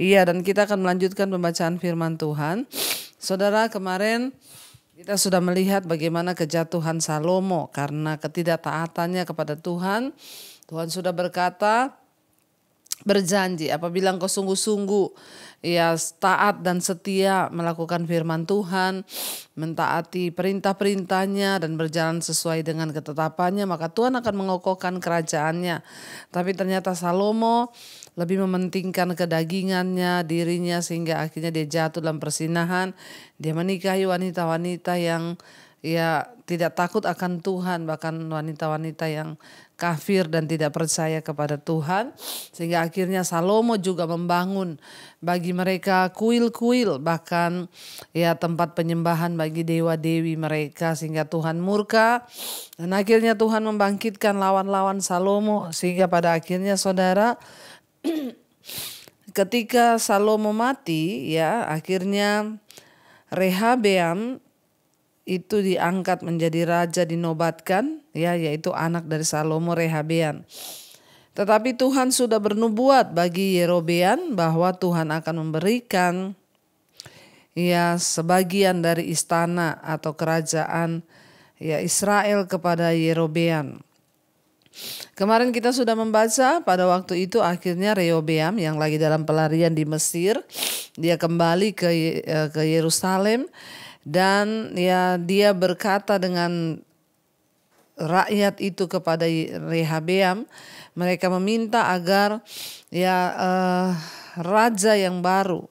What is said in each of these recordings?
Iya, dan kita akan melanjutkan pembacaan firman Tuhan. Saudara, kemarin kita sudah melihat bagaimana kejatuhan Salomo karena ketidaktaatannya kepada Tuhan. Tuhan sudah berjanji apabila engkau sungguh-sungguh ya taat dan setia melakukan firman Tuhan, mentaati perintah-perintahnya dan berjalan sesuai dengan ketetapannya, maka Tuhan akan mengokohkan kerajaannya. Tapi ternyata Salomo lebih mementingkan kedagingannya, dirinya, sehingga akhirnya dia jatuh dalam persinahan. Dia menikahi wanita-wanita yang ya tidak takut akan Tuhan, bahkan wanita-wanita yang kafir dan tidak percaya kepada Tuhan, sehingga akhirnya Salomo juga membangun bagi mereka kuil-kuil, bahkan ya tempat penyembahan bagi dewa-dewi mereka, sehingga Tuhan murka dan akhirnya Tuhan membangkitkan lawan-lawan Salomo, sehingga pada akhirnya saudara ketika Salomo mati ya akhirnya Rehabeam itu diangkat menjadi raja, dinobatkan ya, yaitu anak dari Salomo, Rehabeam. Tetapi Tuhan sudah bernubuat bagi Yerobeam bahwa Tuhan akan memberikan ya sebagian dari istana atau kerajaan ya Israel kepada Yerobeam. Kemarin kita sudah membaca pada waktu itu akhirnya Rehobeam yang lagi dalam pelarian di Mesir, dia kembali ke Yerusalem. Dan ya dia berkata dengan rakyat itu kepada Rehabeam, mereka meminta agar ya raja yang baru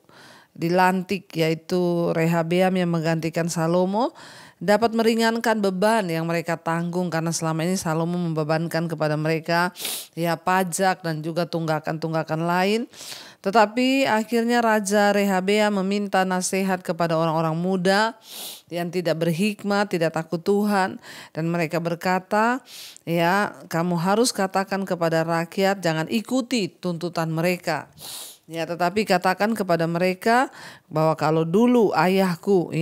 dilantik yaitu Rehabeam yang menggantikan Salomo dapat meringankan beban yang mereka tanggung, karena selama ini Salomo membebankan kepada mereka ya pajak dan juga tunggakan-tunggakan lain. Tetapi akhirnya Raja Rehabeam meminta nasihat kepada orang-orang muda yang tidak berhikmat, tidak takut Tuhan. Dan mereka berkata, ya kamu harus katakan kepada rakyat, jangan ikuti tuntutan mereka. Ya, tetapi katakan kepada mereka bahwa kalau dulu ayahku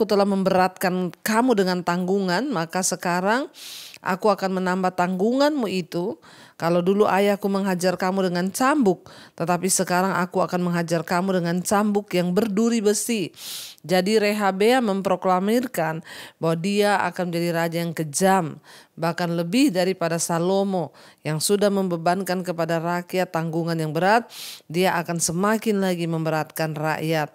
telah memberatkan kamu dengan tanggungan, maka sekarang aku akan menambah tanggunganmu itu. Kalau dulu ayahku menghajar kamu dengan cambuk, tetapi sekarang aku akan menghajar kamu dengan cambuk yang berduri besi. Jadi Rehabeam memproklamirkan bahwa dia akan menjadi raja yang kejam, bahkan lebih daripada Salomo yang sudah membebankan kepada rakyat tanggungan yang berat. Dia akan semakin lagi memberatkan rakyat.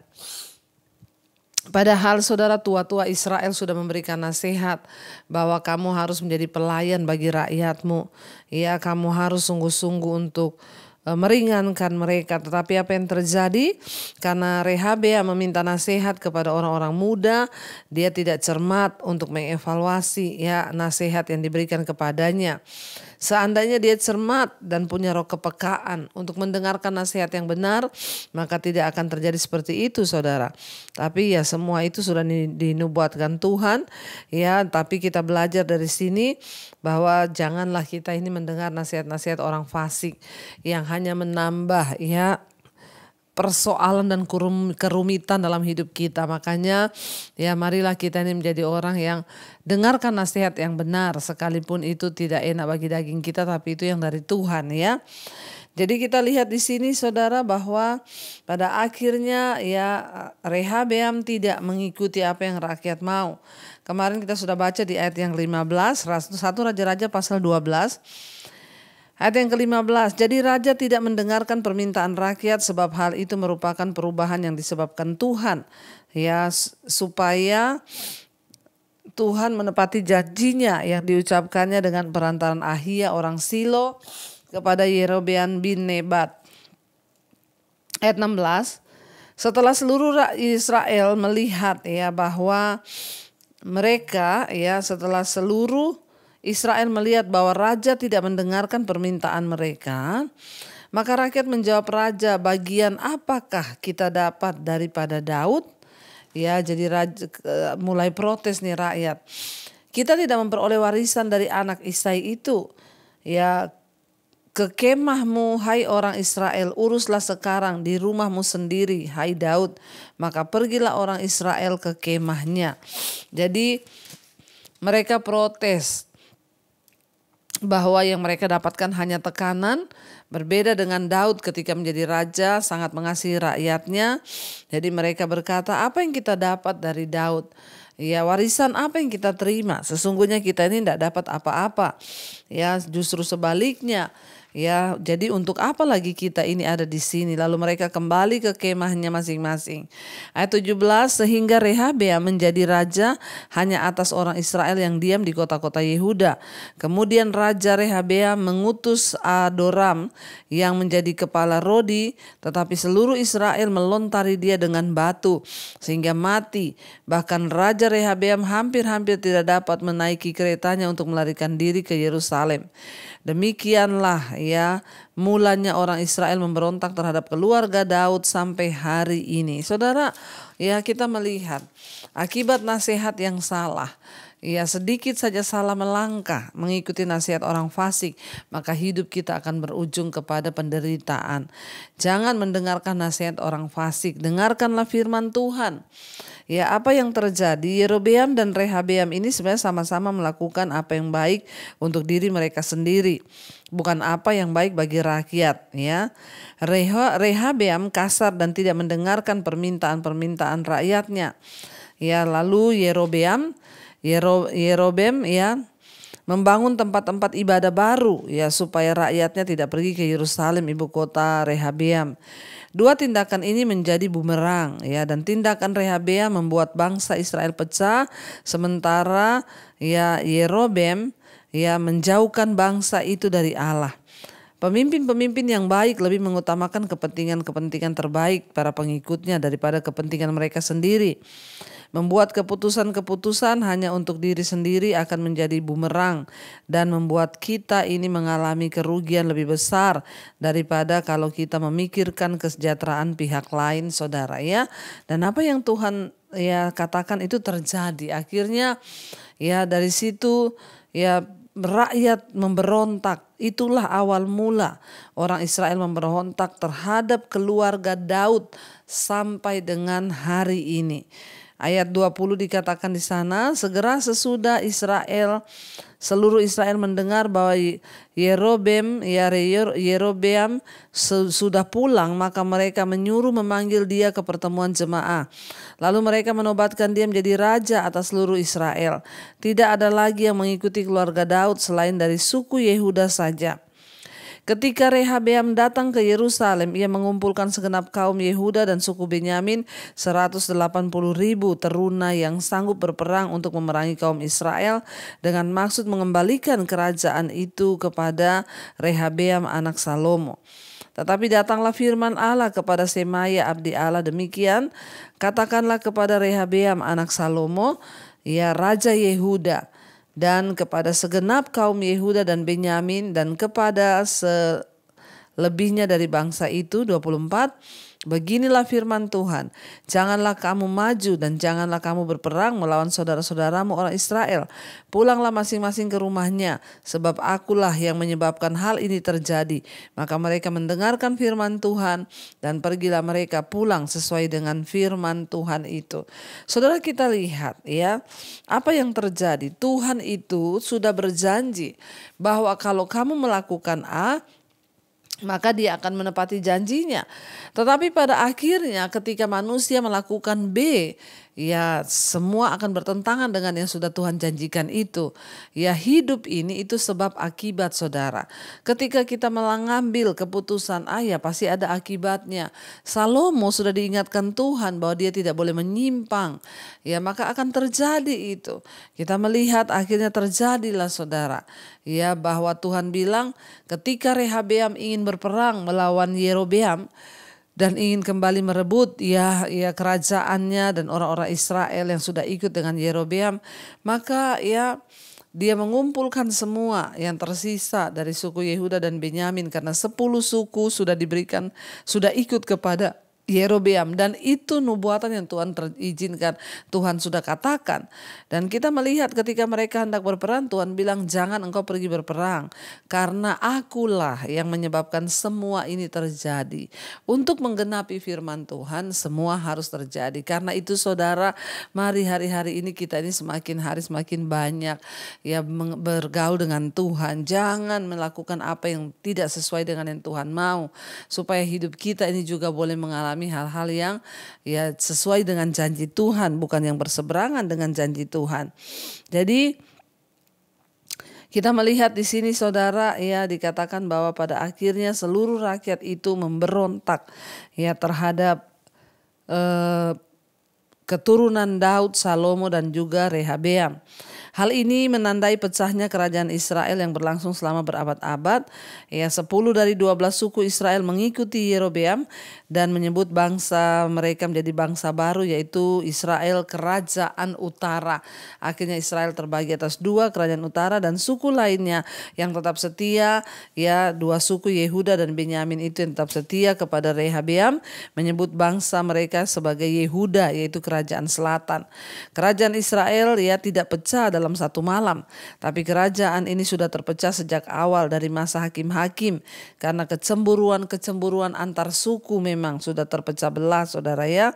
Padahal saudara, tua-tua Israel sudah memberikan nasihat bahwa kamu harus menjadi pelayan bagi rakyatmu. Ya, kamu harus sungguh-sungguh untuk meringankan mereka. Tetapi apa yang terjadi? Karena Rehabeam meminta nasihat kepada orang-orang muda, dia tidak cermat untuk mengevaluasi ya nasihat yang diberikan kepadanya. Seandainya dia cermat dan punya roh kepekaan untuk mendengarkan nasihat yang benar, maka tidak akan terjadi seperti itu, saudara. Tapi ya semua itu sudah dinubuatkan Tuhan, ya. Tapi kita belajar dari sini bahwa janganlah kita ini mendengar nasihat-nasihat orang fasik yang hanya menambah ya persoalan dan kerumitan dalam hidup kita. Makanya ya marilah kita ini menjadi orang yang dengarkan nasihat yang benar, sekalipun itu tidak enak bagi daging kita, tapi itu yang dari Tuhan ya. Jadi kita lihat di sini saudara bahwa pada akhirnya ya Rehabeam tidak mengikuti apa yang rakyat mau. Kemarin kita sudah baca di ayat yang 15, 1 Raja-Raja pasal 12. Ayat yang ke-15, jadi raja tidak mendengarkan permintaan rakyat sebab hal itu merupakan perubahan yang disebabkan Tuhan. Ya, supaya Tuhan menepati janjinya yang diucapkannya dengan perantaran Ahia orang Silo kepada Yerobeam bin Nebat. Ayat 16, setelah seluruh Israel melihat ya bahwa mereka ya setelah seluruh Israel melihat bahwa raja tidak mendengarkan permintaan mereka, maka rakyat menjawab raja, bagian apakah kita dapat daripada Daud? Ya, jadi raja mulai protes nih rakyat. Kita tidak memperoleh warisan dari anak Isai itu. Ya, ke kemahmu hai orang Israel, uruslah sekarang di rumahmu sendiri hai Daud. Maka pergilah orang Israel ke kemahnya. Jadi mereka protes. bahwa yang mereka dapatkan hanya tekanan. Berbeda dengan Daud ketika menjadi raja, sangat mengasihi rakyatnya. Jadi mereka berkata, apa yang kita dapat dari Daud? Ya, warisan apa yang kita terima? Sesungguhnya kita ini tidak dapat apa-apa. Ya, justru sebaliknya. Ya, jadi untuk apa lagi kita ini ada di sini? Lalu mereka kembali ke kemahnya masing-masing. Ayat 17, sehingga Rehabeam menjadi raja hanya atas orang Israel yang diam di kota-kota Yehuda. Kemudian Raja Rehabeam mengutus Adoram yang menjadi kepala Rodi, tetapi seluruh Israel melontari dia dengan batu sehingga mati. Bahkan Raja Rehabeam hampir-hampir tidak dapat menaiki keretanya untuk melarikan diri ke Yerusalem. Demikianlah ya mulanya orang Israel memberontak terhadap keluarga Daud sampai hari ini. Saudara, ya kita melihat akibat nasihat yang salah. Ya, sedikit saja salah melangkah mengikuti nasihat orang fasik, maka hidup kita akan berujung kepada penderitaan. Jangan mendengarkan nasihat orang fasik, dengarkanlah firman Tuhan. Ya, apa yang terjadi? Yerobeam dan Rehabeam ini sebenarnya sama-sama melakukan apa yang baik untuk diri mereka sendiri, bukan apa yang baik bagi rakyat. Ya, Rehabeam kasar dan tidak mendengarkan permintaan-permintaan rakyatnya. Ya, lalu Yerobeam ya membangun tempat-tempat ibadah baru ya supaya rakyatnya tidak pergi ke Yerusalem, ibu kota Rehabeam. Dua tindakan ini menjadi bumerang ya, dan tindakan Rehabeam membuat bangsa Israel pecah, sementara ya Yerobeam ya menjauhkan bangsa itu dari Allah. Pemimpin-pemimpin yang baik lebih mengutamakan kepentingan-kepentingan terbaik para pengikutnya daripada kepentingan mereka sendiri. Membuat keputusan-keputusan hanya untuk diri sendiri akan menjadi bumerang dan membuat kita ini mengalami kerugian lebih besar daripada kalau kita memikirkan kesejahteraan pihak lain, saudara ya. Dan apa yang Tuhan ya katakan itu terjadi. Akhirnya ya dari situ ya rakyat memberontak. Itulah awal mula orang Israel memberontak terhadap keluarga Daud sampai dengan hari ini. Ayat 20 dikatakan di sana, segera sesudah seluruh Israel mendengar bahwa Yerobeam sudah pulang, maka mereka menyuruh memanggil dia ke pertemuan jemaah. Lalu mereka menobatkan dia menjadi raja atas seluruh Israel. Tidak ada lagi yang mengikuti keluarga Daud selain dari suku Yehuda saja. Ketika Rehabeam datang ke Yerusalem, ia mengumpulkan segenap kaum Yehuda dan suku Benyamin 180.000 teruna yang sanggup berperang untuk memerangi kaum Israel dengan maksud mengembalikan kerajaan itu kepada Rehabeam anak Salomo. Tetapi datanglah firman Allah kepada Semaya abdi Allah demikian, katakanlah kepada Rehabeam anak Salomo, ya Raja Yehuda, dan kepada segenap kaum Yehuda dan Benyamin dan kepada selebihnya dari bangsa itu, 24, beginilah firman Tuhan, janganlah kamu maju dan janganlah kamu berperang melawan saudara-saudaramu orang Israel. Pulanglah masing-masing ke rumahnya, sebab akulah yang menyebabkan hal ini terjadi. Maka mereka mendengarkan firman Tuhan dan pergilah mereka pulang sesuai dengan firman Tuhan itu. Saudara, kita lihat ya, apa yang terjadi. Tuhan itu sudah berjanji bahwa kalau kamu melakukan A, maka dia akan menepati janjinya. Tetapi pada akhirnya ketika manusia melakukan B, ya semua akan bertentangan dengan yang sudah Tuhan janjikan itu. Ya hidup ini itu sebab akibat, saudara. Ketika kita mengambil keputusan A, ya pasti ada akibatnya. Salomo sudah diingatkan Tuhan bahwa dia tidak boleh menyimpang. Ya maka akan terjadi itu. Kita melihat akhirnya terjadilah, saudara. Ya bahwa Tuhan bilang ketika Rehabeam ingin berperang melawan Yerobeam dan ingin kembali merebut ya kerajaannya dan orang-orang Israel yang sudah ikut dengan Yerobeam, maka ya dia mengumpulkan semua yang tersisa dari suku Yehuda dan Benyamin, karena 10 suku sudah ikut kepada Yerobeam, dan itu nubuatan yang Tuhan izinkan, Tuhan sudah katakan. Dan kita melihat ketika mereka hendak berperang, Tuhan bilang jangan engkau pergi berperang, karena akulah yang menyebabkan semua ini terjadi. Untuk menggenapi firman Tuhan, semua harus terjadi. Karena itu saudara, mari hari-hari ini kita ini semakin hari semakin banyak ya bergaul dengan Tuhan. Jangan melakukan apa yang tidak sesuai dengan yang Tuhan mau, supaya hidup kita ini juga boleh mengalami hal-hal yang ya sesuai dengan janji Tuhan, bukan yang berseberangan dengan janji Tuhan. Jadi kita melihat di sini saudara, ya dikatakan bahwa pada akhirnya seluruh rakyat itu memberontak ya terhadap keturunan Daud, Salomo dan juga Rehabeam. Hal ini menandai pecahnya kerajaan Israel yang berlangsung selama berabad-abad. Ya, 10 dari 12 suku Israel mengikuti Yerobeam dan menyebut bangsa mereka menjadi bangsa baru, yaitu Israel Kerajaan Utara. Akhirnya Israel terbagi atas 2, Kerajaan Utara dan suku lainnya yang tetap setia, ya 2 suku Yehuda dan Benyamin itu yang tetap setia kepada Rehabeam, menyebut bangsa mereka sebagai Yehuda, yaitu Kerajaan Selatan. Kerajaan Israel ya tidak pecah dalam satu malam, tapi kerajaan ini sudah terpecah sejak awal dari masa hakim-hakim, karena kecemburuan antar suku memang sudah terpecah belah saudara ya.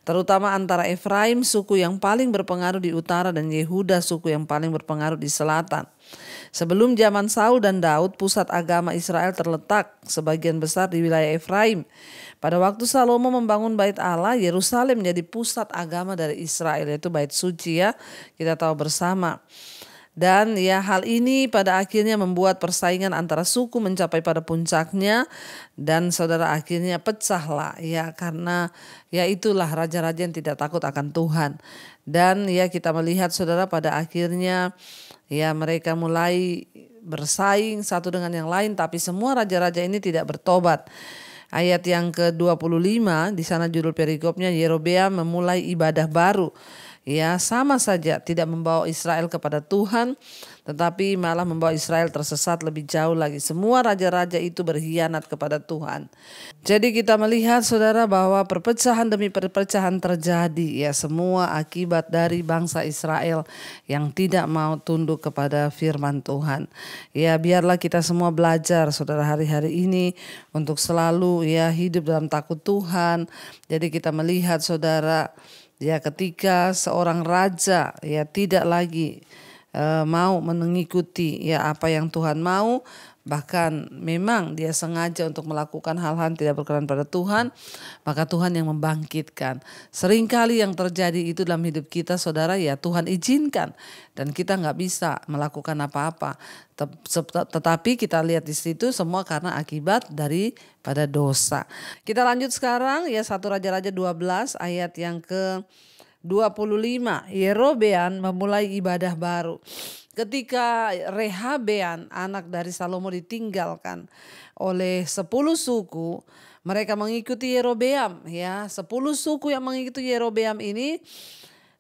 Terutama antara Efraim, suku yang paling berpengaruh di utara, dan Yehuda, suku yang paling berpengaruh di selatan. Sebelum zaman Saul dan Daud, pusat agama Israel terletak sebagian besar di wilayah Efraim. Pada waktu Salomo membangun bait Allah, Yerusalem menjadi pusat agama dari Israel, yaitu bait suci ya, kita tahu bersama. Dan ya hal ini pada akhirnya membuat persaingan antara suku mencapai pada puncaknya, dan saudara akhirnya pecahlah ya, karena ya itulah raja-raja yang tidak takut akan Tuhan. Dan ya kita melihat saudara pada akhirnya ya mereka mulai bersaing satu dengan yang lain, tapi semua raja-raja ini tidak bertobat. Ayat yang ke-25 di sana judul perikopnya, Yerobeam memulai ibadah baru. Ya sama saja tidak membawa Israel kepada Tuhan, tetapi malah membawa Israel tersesat lebih jauh lagi. Semua raja-raja itu berkhianat kepada Tuhan. Jadi kita melihat saudara bahwa perpecahan demi perpecahan terjadi, ya semua akibat dari bangsa Israel yang tidak mau tunduk kepada firman Tuhan. Ya biarlah kita semua belajar saudara hari-hari ini untuk selalu ya hidup dalam takut Tuhan. Jadi kita melihat saudara, ya ketika seorang raja ya tidak lagi mau mengikuti ya apa yang Tuhan mau, bahkan memang dia sengaja untuk melakukan hal-hal yang tidak berkenan pada Tuhan, maka Tuhan yang membangkitkan. Seringkali yang terjadi itu dalam hidup kita saudara, ya Tuhan izinkan dan kita nggak bisa melakukan apa-apa. Tetapi kita lihat di situ semua karena akibat daripada dosa. Kita lanjut sekarang ya 1 Raja-Raja 12 ayat yang ke-25. Yerobeam memulai ibadah baru. Ketika Rehabeam anak dari Salomo ditinggalkan oleh 10 suku, mereka mengikuti Yerobeam ya. 10 suku yang mengikuti Yerobeam ini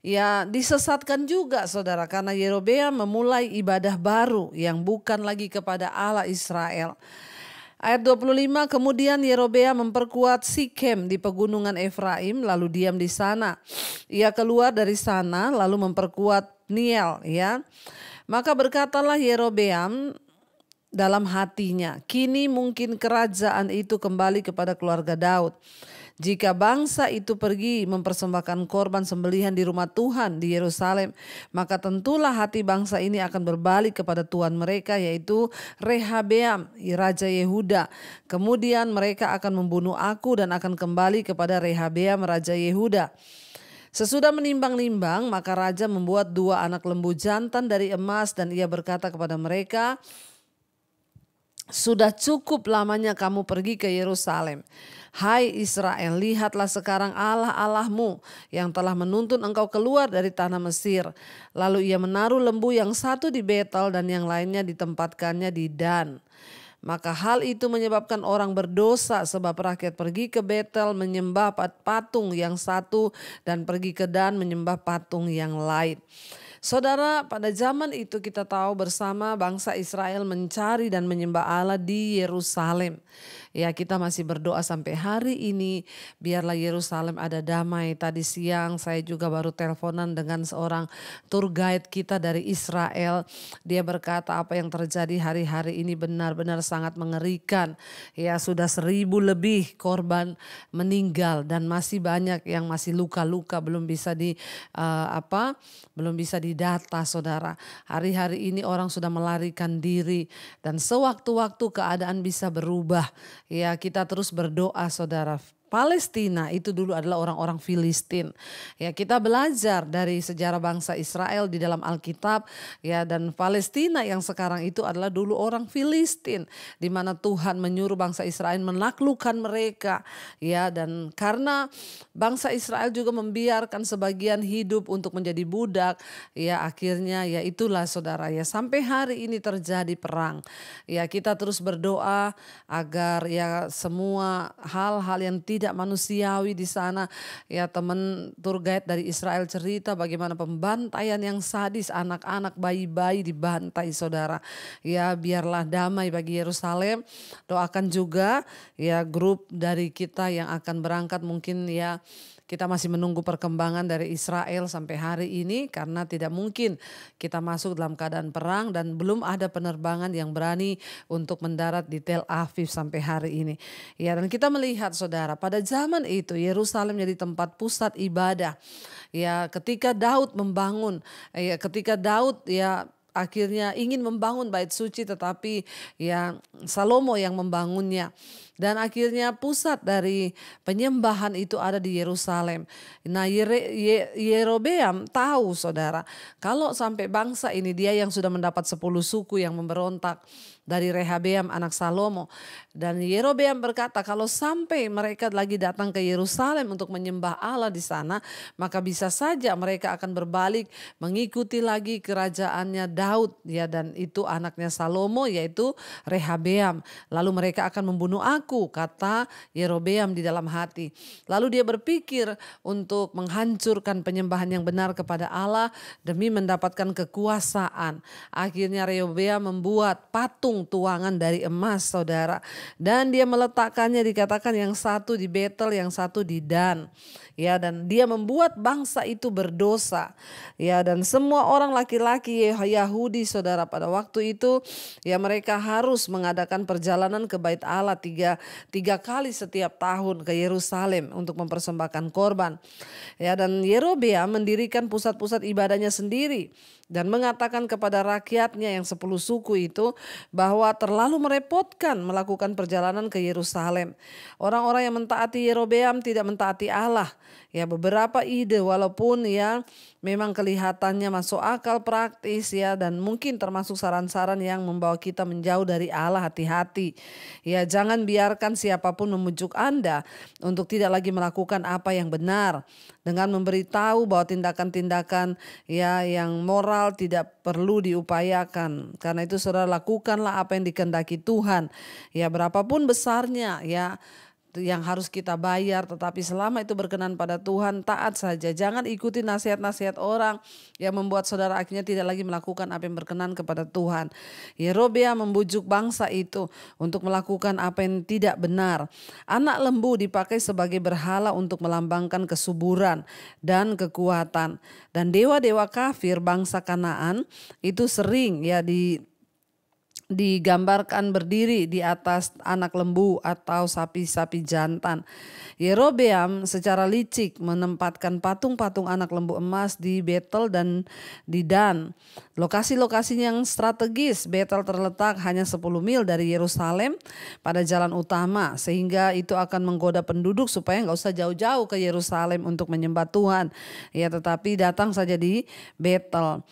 ya disesatkan juga saudara, karena Yerobeam memulai ibadah baru yang bukan lagi kepada Allah Israel. Ayat 25, kemudian Yerobeam memperkuat Sikem di pegunungan Efraim lalu diam di sana. Ia keluar dari sana lalu memperkuat Niel ya. Maka berkatalah Yerobeam dalam hatinya, kini mungkin kerajaan itu kembali kepada keluarga Daud. Jika bangsa itu pergi mempersembahkan korban sembelihan di rumah Tuhan di Yerusalem, maka tentulah hati bangsa ini akan berbalik kepada Tuhan mereka, yaitu Rehabeam, Raja Yehuda. Kemudian mereka akan membunuh aku dan akan kembali kepada Rehabeam, Raja Yehuda. Sesudah menimbang-nimbang, maka raja membuat 2 anak lembu jantan dari emas, dan ia berkata kepada mereka, sudah cukup lamanya kamu pergi ke Yerusalem. Hai Israel, lihatlah sekarang Allah-Allahmu yang telah menuntun engkau keluar dari tanah Mesir. Lalu ia menaruh lembu yang satu di Betel dan yang lainnya ditempatkannya di Dan. Maka hal itu menyebabkan orang berdosa, sebab rakyat pergi ke Betel menyembah patung yang satu dan pergi ke Dan menyembah patung yang lain. Saudara, pada zaman itu kita tahu bersama bangsa Israel mencari dan menyembah Allah di Yerusalem. Ya kita masih berdoa sampai hari ini, biarlah Yerusalem ada damai. Tadi siang saya juga baru teleponan dengan seorang tour guide kita dari Israel. Dia berkata apa yang terjadi hari-hari ini benar-benar sangat mengerikan. Ya sudah 1.000 lebih korban meninggal dan masih banyak yang masih luka-luka belum bisa belum bisa didata, saudara. Hari-hari ini orang sudah melarikan diri dan sewaktu-waktu keadaan bisa berubah. Ya kita terus berdoa, saudara. Palestina itu dulu adalah orang-orang Filistin. Ya, kita belajar dari sejarah bangsa Israel di dalam Alkitab, ya, dan Palestina yang sekarang itu adalah dulu orang Filistin, di mana Tuhan menyuruh bangsa Israel menaklukkan mereka, ya, dan karena bangsa Israel juga membiarkan sebagian hidup untuk menjadi budak, ya, akhirnya ya itulah, saudara, ya, sampai hari ini terjadi perang. Ya, kita terus berdoa agar ya semua hal-hal yang tidak manusiawi di sana, ya, teman tour guide dari Israel cerita bagaimana pembantaian yang sadis, anak-anak, bayi-bayi dibantai, saudara. Ya biarlah damai bagi Yerusalem. Doakan juga ya grup dari kita yang akan berangkat, mungkin ya kita masih menunggu perkembangan dari Israel sampai hari ini karena tidak mungkin kita masuk dalam keadaan perang dan belum ada penerbangan yang berani untuk mendarat di Tel Aviv sampai hari ini. Ya, dan kita melihat, saudara, pada zaman itu Yerusalem jadi tempat pusat ibadah. Ya, ketika Daud membangun, ketika Daud ya akhirnya ingin membangun bait suci, tetapi ya Salomo yang membangunnya. Dan akhirnya pusat dari penyembahan itu ada di Yerusalem. Nah, Yerobeam tahu, saudara, kalau sampai bangsa ini, dia yang sudah mendapat 10 suku yang memberontak dari Rehabeam anak Salomo. Dan Yerobeam berkata kalau sampai mereka lagi datang ke Yerusalem untuk menyembah Allah di sana, maka bisa saja mereka akan berbalik mengikuti lagi kerajaannya Daud, ya, dan itu anaknya Salomo yaitu Rehabeam. Lalu mereka akan membunuh aku, kata Yerobeam di dalam hati. Lalu dia berpikir untuk menghancurkan penyembahan yang benar kepada Allah demi mendapatkan kekuasaan. Akhirnya Rehabeam membuat patung tuangan dari emas, saudara. Dan dia meletakkannya, dikatakan yang satu di Betel, yang satu di Dan. Ya, dan dia membuat bangsa itu berdosa. Ya, dan semua orang laki-laki Yahudi, saudara, pada waktu itu ya mereka harus mengadakan perjalanan ke Bait Allah tiga kali setiap tahun ke Yerusalem untuk mempersembahkan korban. Ya, dan Yerobeam mendirikan pusat-pusat ibadahnya sendiri dan mengatakan kepada rakyatnya yang 10 suku itu bahwa terlalu merepotkan melakukan perjalanan ke Yerusalem. Orang-orang yang mentaati Yerobeam tidak mentaati Allah. Ya, beberapa ide walaupun ya memang kelihatannya masuk akal, praktis, ya, dan mungkin termasuk saran-saran yang membawa kita menjauh dari Allah. Hati-hati. Ya, jangan biarkan siapapun memujuk Anda untuk tidak lagi melakukan apa yang benar dengan memberitahu bahwa tindakan-tindakan ya yang moral tidak perlu diupayakan. Karena itu saudara, lakukanlah apa yang dikehendaki Tuhan. Ya, berapapun besarnya ya yang harus kita bayar, tetapi selama itu berkenan pada Tuhan, taat saja. Jangan ikuti nasihat-nasihat orang yang membuat saudara akhirnya tidak lagi melakukan apa yang berkenan kepada Tuhan. Yerobeam membujuk bangsa itu untuk melakukan apa yang tidak benar. Anak lembu dipakai sebagai berhala untuk melambangkan kesuburan dan kekuatan. Dan dewa-dewa kafir bangsa Kanaan itu sering ya digambarkan berdiri di atas anak lembu atau sapi-sapi jantan. Yerobeam secara licik menempatkan patung-patung anak lembu emas di Betel dan di Dan. Lokasi-lokasi yang strategis. Betel terletak hanya 10 mil dari Yerusalem pada jalan utama, sehingga itu akan menggoda penduduk supaya nggak usah jauh-jauh ke Yerusalem untuk menyembah Tuhan. Ya, tetapi datang saja di Betel.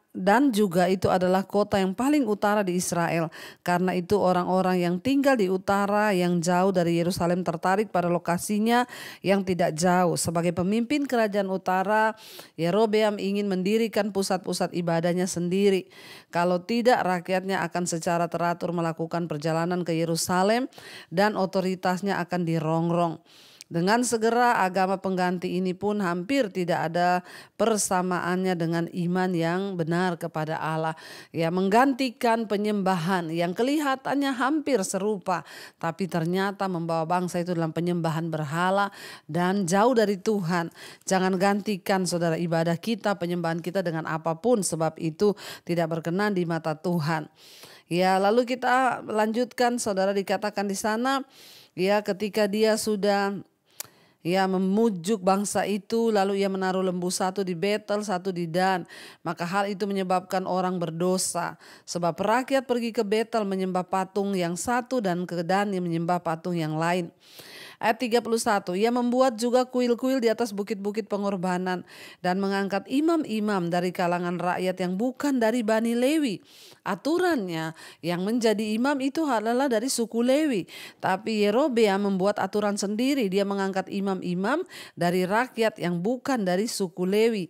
Dan juga itu adalah kota yang paling utara di Israel. Karena itu orang-orang yang tinggal di utara yang jauh dari Yerusalem tertarik pada lokasinya yang tidak jauh. Sebagai pemimpin kerajaan utara, Yerobeam ingin mendirikan pusat-pusat ibadahnya sendiri. Kalau tidak, rakyatnya akan secara teratur melakukan perjalanan ke Yerusalem dan otoritasnya akan dirongrong. Dengan segera agama pengganti ini pun hampir tidak ada persamaannya dengan iman yang benar kepada Allah. Ya, menggantikan penyembahan yang kelihatannya hampir serupa, tapi ternyata membawa bangsa itu dalam penyembahan berhala dan jauh dari Tuhan. Jangan gantikan saudara ibadah kita, penyembahan kita dengan apapun, sebab itu tidak berkenan di mata Tuhan. Ya, lalu kita lanjutkan, saudara, dikatakan di sana, ya, ketika dia sudah memujuk bangsa itu, lalu ia menaruh lembu satu di Betel, satu di Dan. Maka hal itu menyebabkan orang berdosa. Sebab rakyat pergi ke Betel menyembah patung yang satu dan ke Dan yang menyembah patung yang lain. Ayat 31, ia membuat juga kuil-kuil di atas bukit-bukit pengorbanan dan mengangkat imam-imam dari kalangan rakyat yang bukan dari Bani Lewi. Aturannya yang menjadi imam itu adalah dari suku Lewi. Tapi Yerobeam membuat aturan sendiri, dia mengangkat imam-imam dari rakyat yang bukan dari suku Lewi.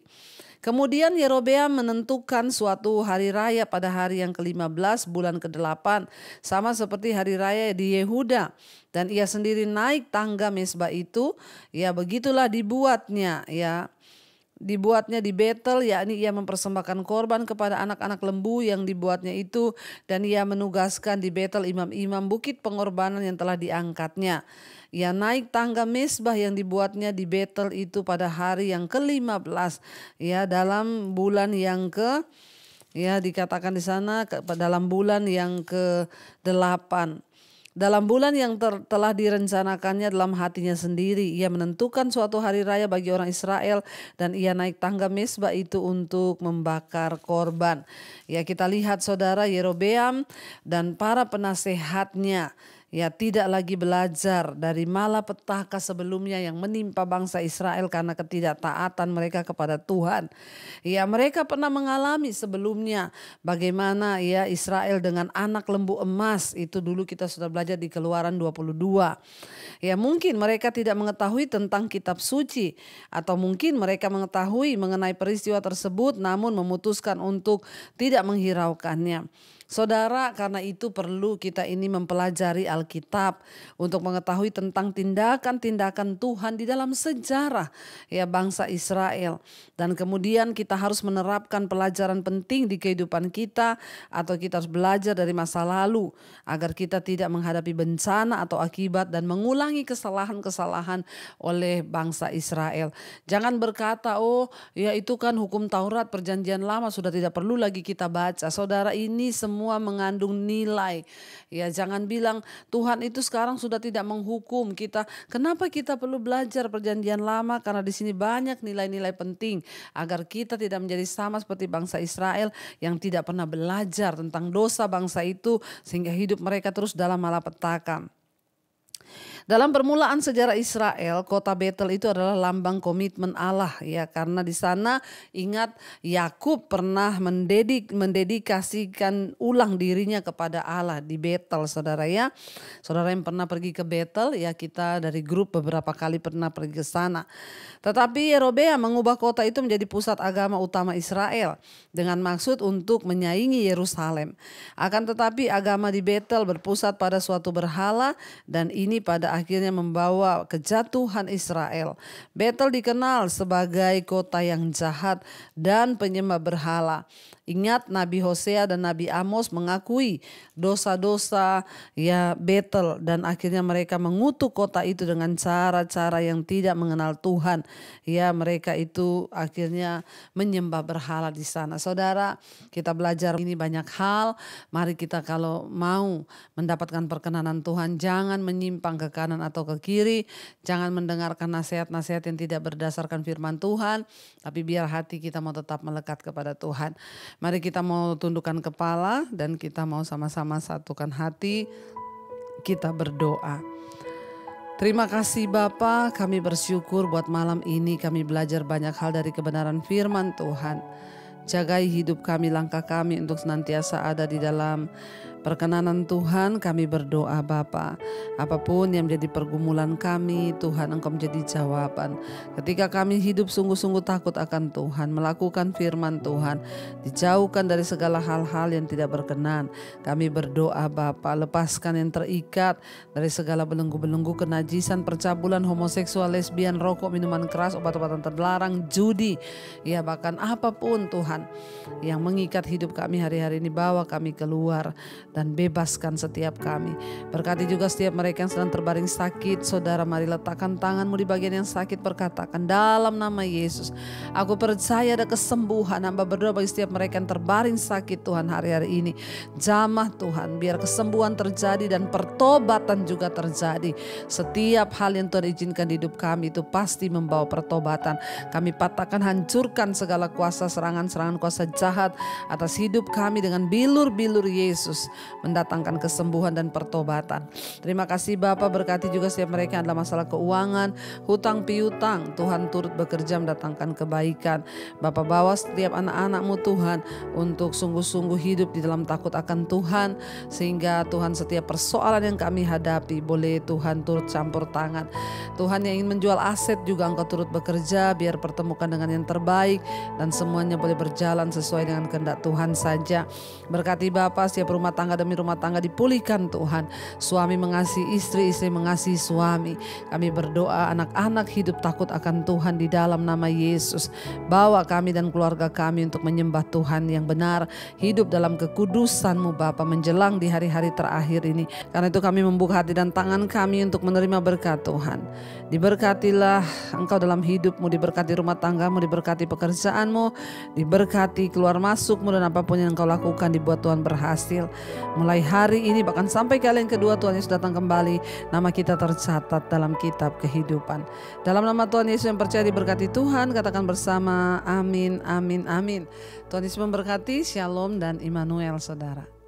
Kemudian Yerobeam menentukan suatu hari raya pada hari yang ke-15 bulan ke-8, sama seperti hari raya di Yehuda. Dan ia sendiri naik tangga mezbah itu, ya begitulah dibuatnya, dibuatnya di Betel, yakni ia mempersembahkan korban kepada anak-anak lembu yang dibuatnya itu, dan ia menugaskan di Betel imam-imam bukit pengorbanan yang telah diangkatnya. Ia naik tangga mezbah yang dibuatnya di Betel itu pada hari yang ke-15, dalam bulan yang dikatakan di sana dalam bulan yang ke-8. Dalam bulan yang telah direncanakannya dalam hatinya sendiri, ia menentukan suatu hari raya bagi orang Israel dan ia naik tangga mezbah itu untuk membakar korban. Ya, kita lihat saudara, Yerobeam dan para penasehatnya tidak lagi belajar dari malapetaka sebelumnya yang menimpa bangsa Israel karena ketidaktaatan mereka kepada Tuhan. Ya, mereka pernah mengalami sebelumnya bagaimana Israel dengan anak lembu emas, itu dulu kita sudah belajar di Keluaran 22. Ya, mungkin mereka tidak mengetahui tentang kitab suci, atau mungkin mereka mengetahui mengenai peristiwa tersebut namun memutuskan untuk tidak menghiraukannya. Saudara, karena itu perlu kita ini mempelajari Alkitab untuk mengetahui tentang tindakan-tindakan Tuhan di dalam sejarah bangsa Israel. Dan kemudian kita harus menerapkan pelajaran penting di kehidupan kita, atau kita harus belajar dari masa lalu agar kita tidak menghadapi bencana atau akibat dan mengulangi kesalahan-kesalahan oleh bangsa Israel. Jangan berkata, itu kan hukum Taurat perjanjian lama sudah tidak perlu lagi kita baca. Saudara, ini semua mengandung nilai. Ya, jangan bilang Tuhan itu sekarang sudah tidak menghukum kita. Kenapa kita perlu belajar perjanjian lama? Karena di sini banyak nilai-nilai penting agar kita tidak menjadi sama seperti bangsa Israel yang tidak pernah belajar tentang dosa bangsa itu sehingga hidup mereka terus dalam malapetaka. Dalam permulaan sejarah Israel, kota Betel itu adalah lambang komitmen Allah, karena di sana ingat Yakub pernah mendedikasikan ulang dirinya kepada Allah di Betel, saudara ya. Saudara yang pernah pergi ke Betel, kita dari grup beberapa kali pernah pergi ke sana. Tetapi Yerobeam mengubah kota itu menjadi pusat agama utama Israel dengan maksud untuk menyaingi Yerusalem. Akan tetapi agama di Betel berpusat pada suatu berhala, dan ini pada akhirnya membawa kejatuhan Israel. Betel dikenal sebagai kota yang jahat dan penyembah berhala. Ingat, Nabi Hosea dan Nabi Amos mengakui dosa-dosa Betel, dan akhirnya mereka mengutuk kota itu dengan cara-cara yang tidak mengenal Tuhan. Mereka itu akhirnya menyembah berhala di sana. Saudara, kita belajar ini banyak hal. Mari kita kalau mau mendapatkan perkenanan Tuhan, jangan menyimpang ke kanan atau ke kiri. Jangan mendengarkan nasihat-nasihat yang tidak berdasarkan firman Tuhan, tapi biar hati kita mau tetap melekat kepada Tuhan. Mari kita mau tundukkan kepala dan kita mau sama-sama satukan hati, kita berdoa. Terima kasih Bapa, kami bersyukur buat malam ini kami belajar banyak hal dari kebenaran firman Tuhan. Jagai hidup kami, langkah kami untuk senantiasa ada di dalam perkenanan Tuhan kami berdoa Bapa. Apapun yang menjadi pergumulan kami, Tuhan Engkau menjadi jawaban. Ketika kami hidup sungguh-sungguh takut akan Tuhan, melakukan firman Tuhan, dijauhkan dari segala hal-hal yang tidak berkenan. Kami berdoa Bapa, lepaskan yang terikat dari segala belenggu-belenggu kenajisan, percabulan, homoseksual, lesbian, rokok, minuman keras, obat-obatan terlarang, judi, ya bahkan apapun Tuhan yang mengikat hidup kami hari-hari ini, bawa kami keluar dan bebaskan setiap kami. Berkati juga setiap mereka yang sedang terbaring sakit. Saudara, mari letakkan tanganmu di bagian yang sakit, perkatakan dalam nama Yesus, aku percaya ada kesembuhan. Hamba berdoa bagi setiap mereka yang terbaring sakit Tuhan hari-hari ini, jamah Tuhan, biar kesembuhan terjadi dan pertobatan juga terjadi. Setiap hal yang Tuhan izinkan di hidup kami itu pasti membawa pertobatan. Kami patahkan, hancurkan segala kuasa, serangan-serangan kuasa jahat atas hidup kami dengan bilur-bilur Yesus, mendatangkan kesembuhan dan pertobatan. Terima kasih Bapa, berkati juga setiap mereka yang adalah masalah keuangan, hutang piutang. Tuhan turut bekerja mendatangkan kebaikan. Bapa, bawa setiap anak-anak-Mu Tuhan untuk sungguh-sungguh hidup di dalam takut akan Tuhan, sehingga Tuhan setiap persoalan yang kami hadapi boleh Tuhan turut campur tangan. Tuhan yang ingin menjual aset juga Engkau turut bekerja, biar pertemukan dengan yang terbaik dan semuanya boleh berjalan sesuai dengan kehendak Tuhan saja. Berkati Bapa, setiap rumah tangga demi rumah tangga dipulihkan Tuhan. Suami mengasihi istri, istri mengasihi suami. Kami berdoa anak-anak hidup takut akan Tuhan di dalam nama Yesus. Bawa kami dan keluarga kami untuk menyembah Tuhan yang benar, hidup dalam kekudusan-Mu Bapa menjelang di hari-hari terakhir ini. Karena itu kami membuka hati dan tangan kami untuk menerima berkat Tuhan. Diberkatilah Engkau dalam hidupmu, diberkati rumah tanggamu, diberkati pekerjaanmu, diberkati keluar masukmu, dan apapun yang Engkau lakukan dibuat Tuhan berhasil. Mulai hari ini bahkan sampai kali yang kedua Tuhan Yesus datang kembali, nama kita tercatat dalam kitab kehidupan. Dalam nama Tuhan Yesus yang percaya diberkati Tuhan, katakan bersama amin, amin, amin. Tuhan Yesus memberkati. Shalom dan Immanuel saudara.